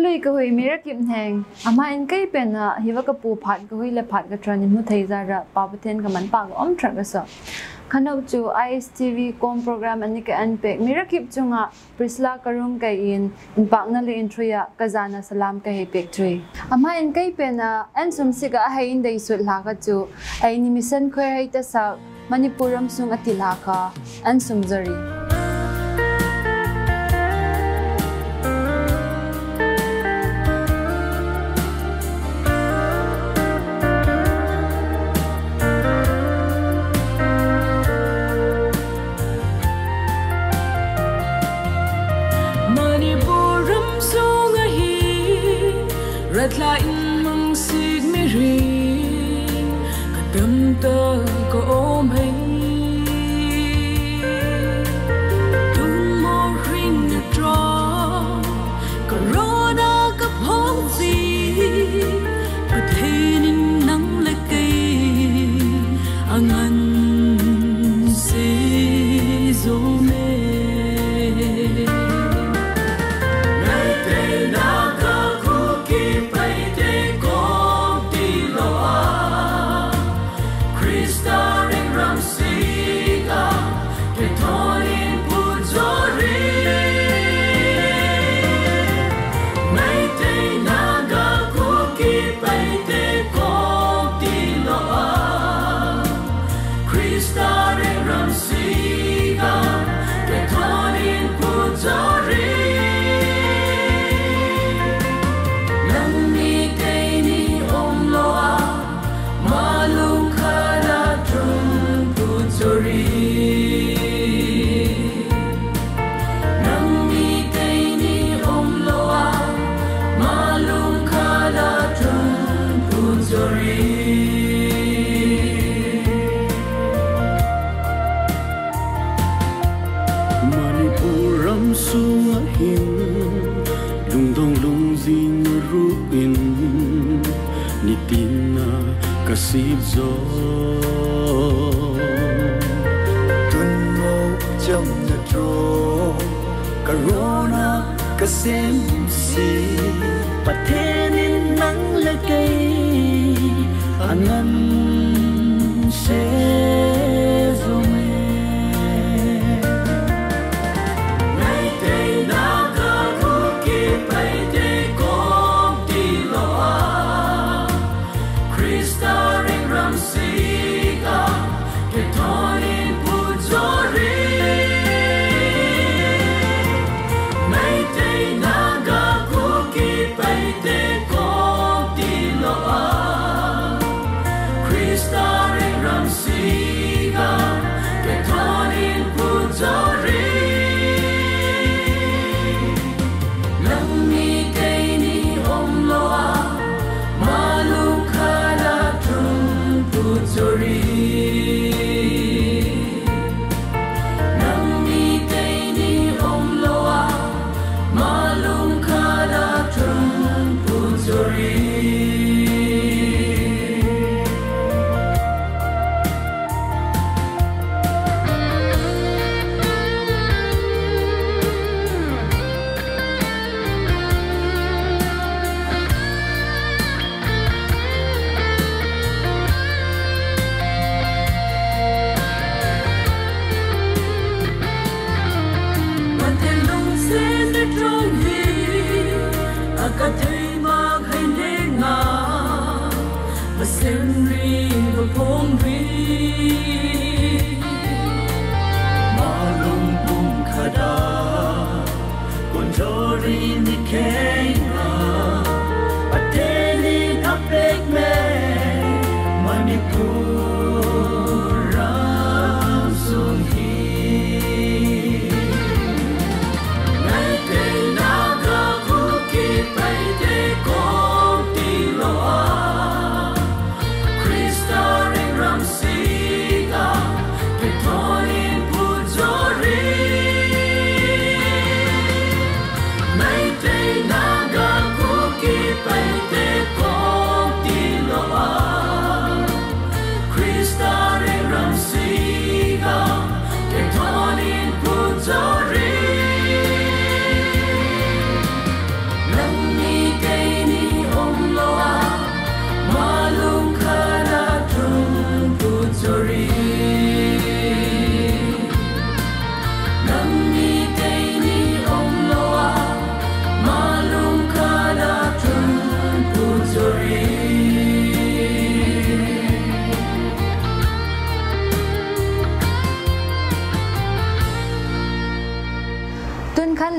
lui cái hồi mira kim hang ama in cái bên hiva cái pu phat cái hồi le phat cái trần mu thấy ra ra pa beten cái man pa om tra cái so khanau chu ISTV com program ani cái an pe mira kip chunga prisla karung cái in pak na le intria kazana salam cái he pek tree ama in cái bên an sum siga hay in dei su la ka chu ai ni mission khoi hai ta sa Manipuram sung atila ka an sumzari Manipuram sung ahi red line mong sig mi ri kadam ta ko om hai tung mo ring the draw corona ka phong si pathen in nang le kai angan se zo me Kasip zo tun mo chom na tro corona kasem si pathenin nang lagay anan se zo me nay day na ka ki pai de ko ti lo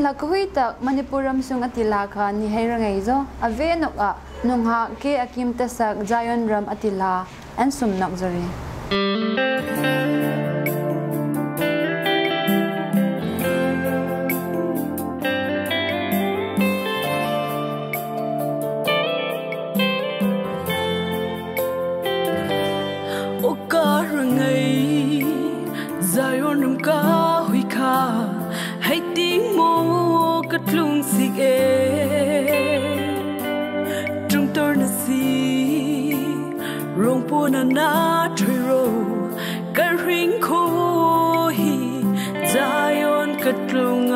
lakhui tak Manipuram sung atila kha ni heirangai zo ave nok a nungha ke akim tasak Zion ram atila and sum nok zori Zion ram ka hui kha hay tiếng mô cất lung xịt chúng tôi là gì rong po na na trời ro cái ring khô hi Zion cất lung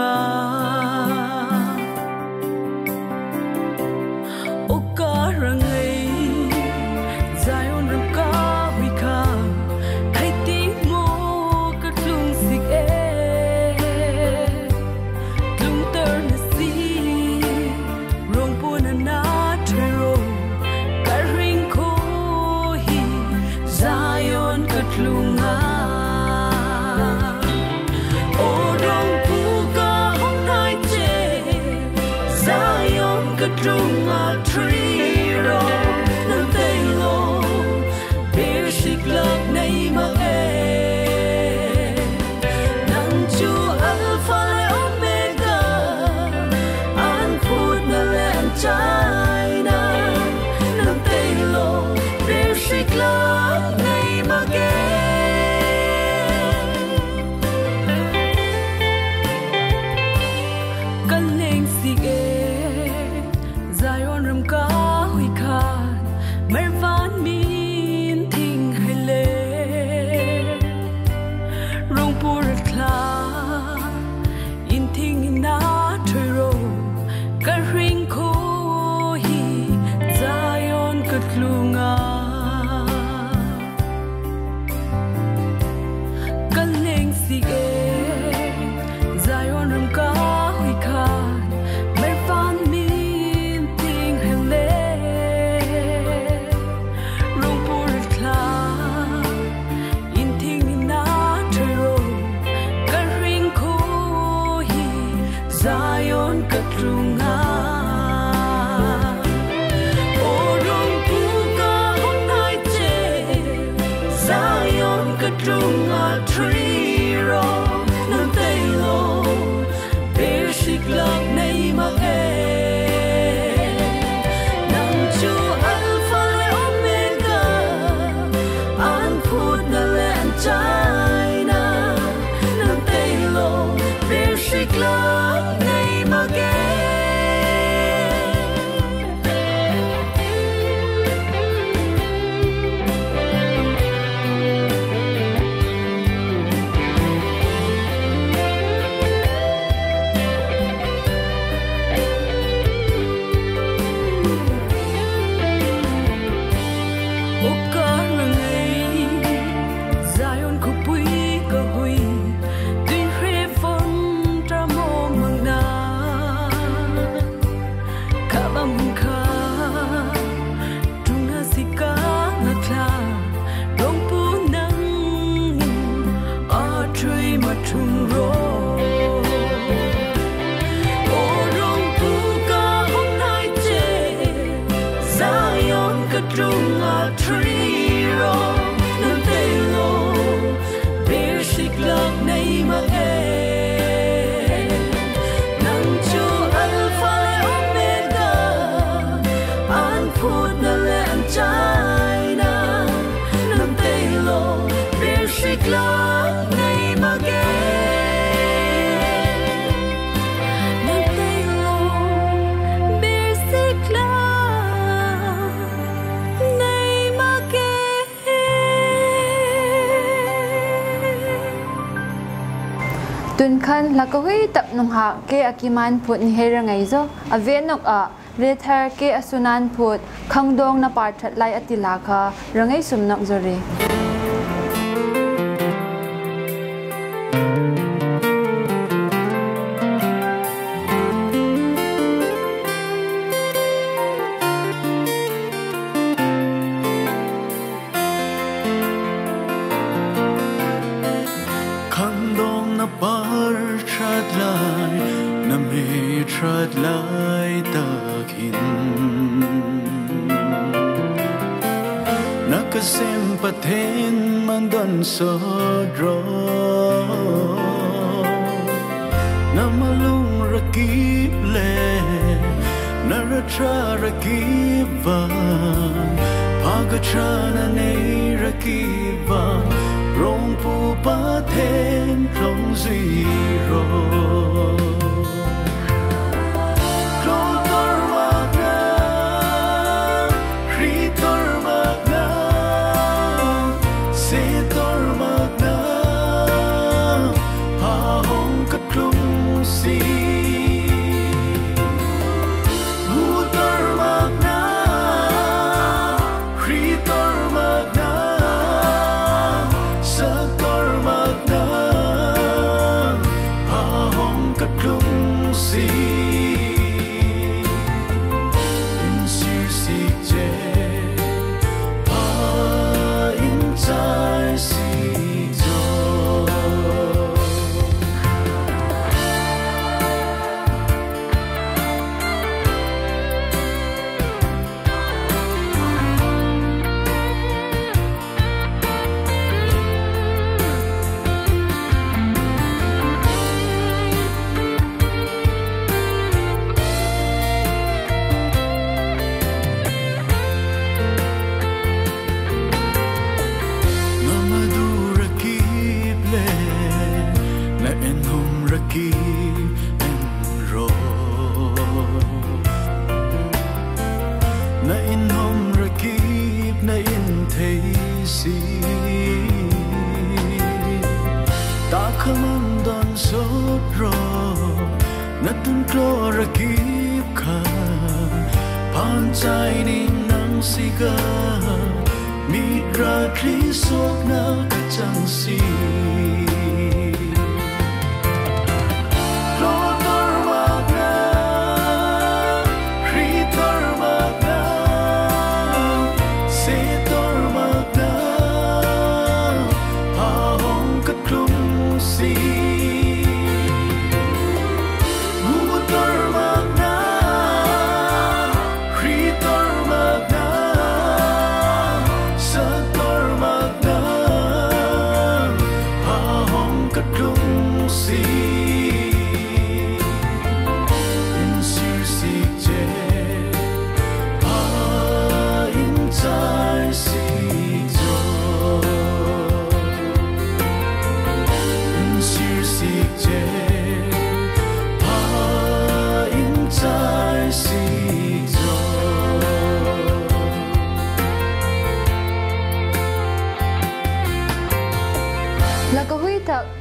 ô cả răng ấy Zion ram ka hui kha hay tiếng mô cất lung xịt Trung a tree ro nang tay lo bear shik love nay ma e nang chu alpha le omega an put na len china nang tay lo bear shik love nay ma e kan leng si Zion ram ka hui khan mer van min thing hai le rong pur kla in thing in na thoi ro ka ring kho hi Zion kat lunga kan leng si e Zion ram ka hui khan mer van Trung a tree ro nang tay lo bear shik love nay ma e nang chu alpha le omega an put na len china nang tay lo bear shik love nay ma e Trung a tree ro nang tay lo bear shik love nay ma e nang chu alpha le omega an put na len china nang tay lo bear shik love nay ma e tun khan lakahui tak nungha ke akiman phut ni heirangai zo avenok a rethar ke asunan phut khangdong na parthat lai atila kha rangai sumnok zori Khang dong na par chat lai na me trật lại ta hin nakasem pathen mandan so dro namalung rakip le naratra rakiva pagachana nei rakiva rong pu pathen trong zero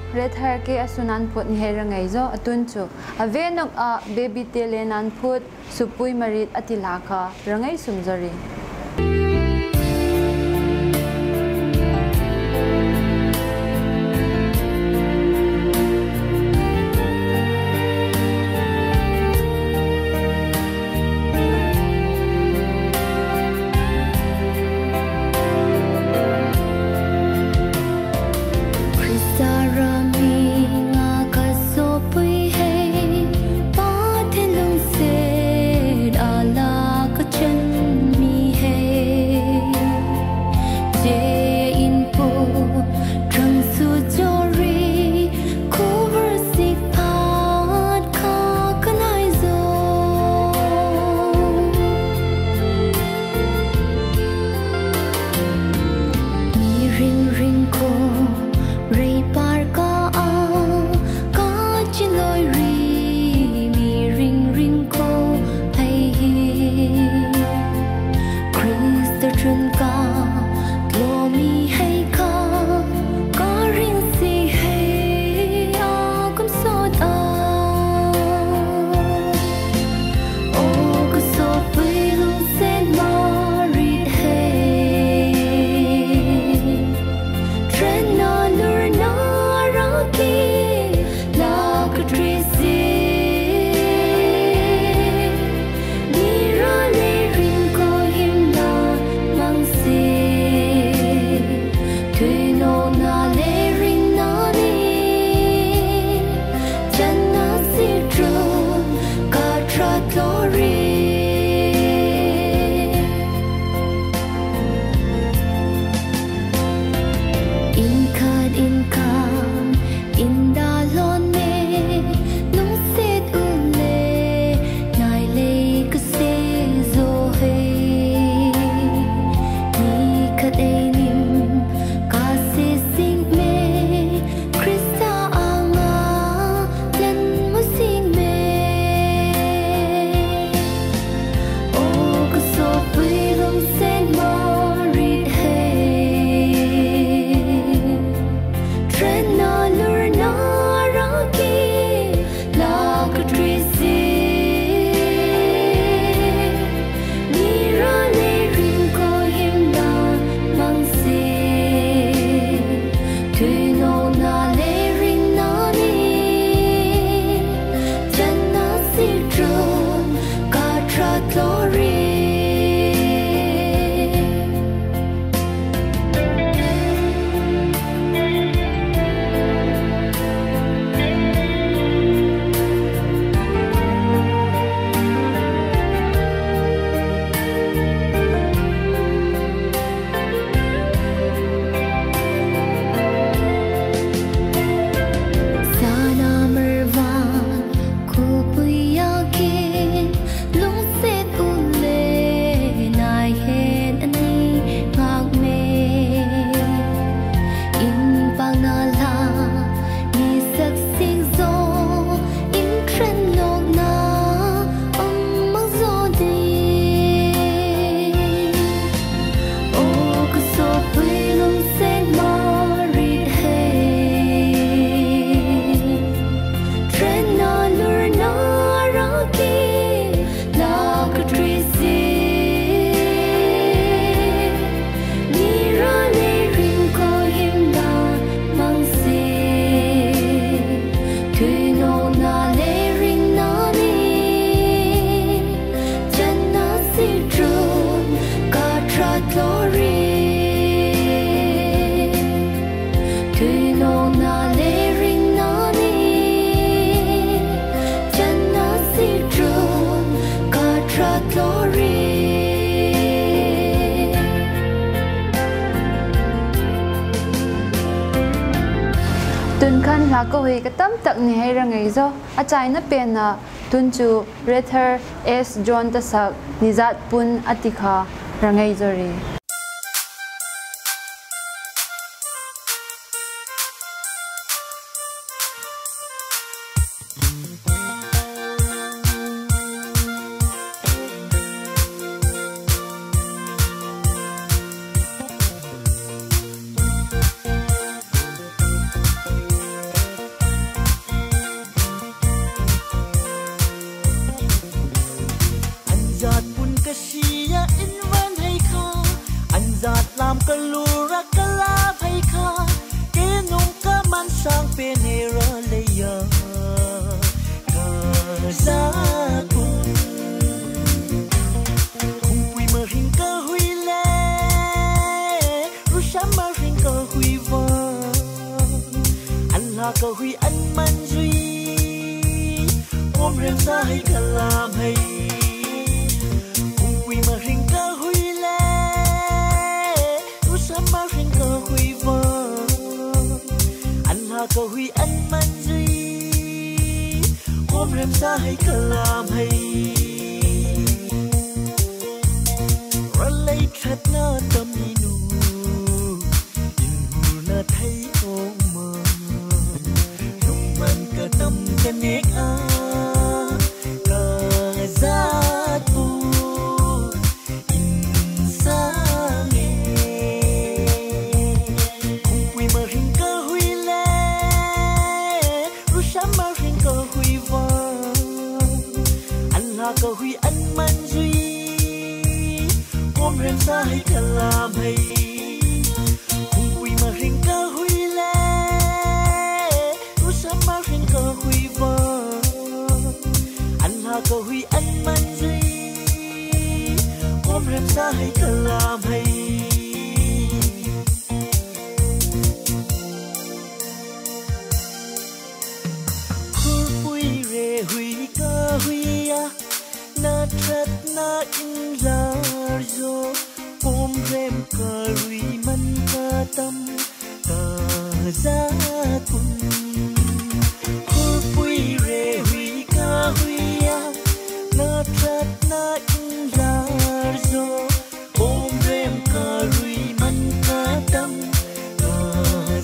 Rethar ke asunan put ni herangai zo atun chu avenok a baby telenan put supui marit atilaka rangai sumjari mi tuần khăn là câu hỏi cái tấm tắc này hay là ngày do à trái nó bên là tuần chu Rether S John ta sak nizat pun atikha ra ngày rồi câu huy ăn man duy ôm rem xa hay cả làm hay cùng quy mà hình câu huy lệ u sắm mà hình câu huy vợ ăn là câu huy ăn man duy ôm rem xa hay cả làm hay ra lấy thật na tâm inu inu na thấy ôm mơ tâm cái nét a cờ giác tu insang cùng quy mà hình cơ huy lệ rusam mà hình cơ huy vợ anh là cơ huy anh man duy ôm rem xa hay cả làm hay cùng quy mà hình cơ huy lệ mà hình cơ huy vợ anh là cơ huy anh man duy ôm rem xa hay cả làm hay khur huy re huy cơ huy a na thất na in la zo ôm rem cơ huy man cơ tâm cơ giá cùng huy re huy ca huy a na thất na in la zo ôm rem ca huy man ca tâm ca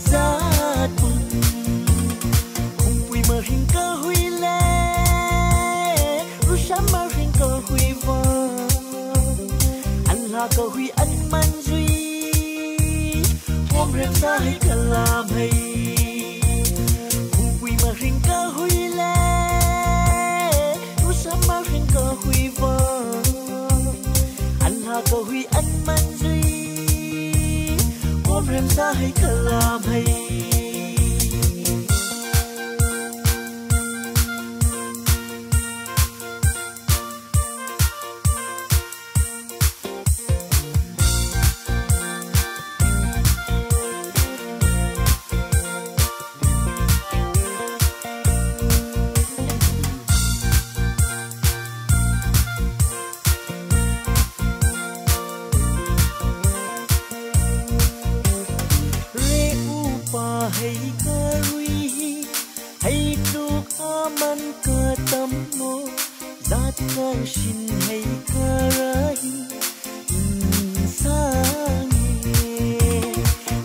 giá tung cùng huy mà hình ca huy lệ rusam mà hình ca huy vợ anh là ca huy anh man duy ôm rem xa hay cả làm hay hình cơ huy lệ rusam mà hình cơ huy vợ anh là cơ huy anh man duy ôm rem xa hay cả làm hay hay cơ huy hay tu aman cơ tâm mô zat cơ shin hay cơ rahi insang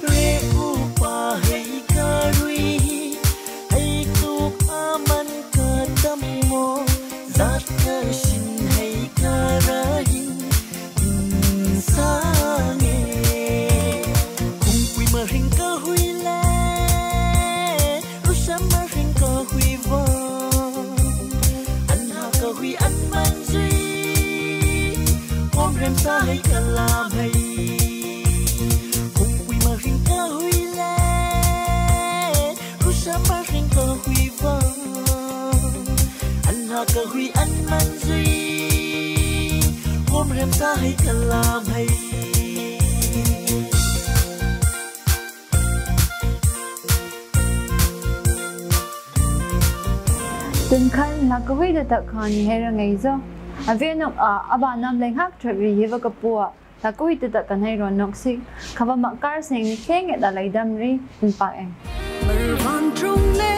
re upa hay cơ huy hay tu aman cơ tâm mô zat cơ shin hay cơ rahi insang cùng quy mà hình cơ huy huy vợ anh là cơ huy anh man duy ôm rem xa hay cả làm hay cùng quy mà hình cơ huy lệ rusam mà hình cơ huy vợ anh là cơ huy anh man duy ôm rem xa hay cả làm hay tuần khăn là câu hỏi được khăn hay là ngày do à viên nông bà nam lên hát trở về hiệp cái bùa là câu hỏi được khăn hay rồi nông sĩ khá là mặc cả sinh khen người ta lấy đam ri in pa em trung lệ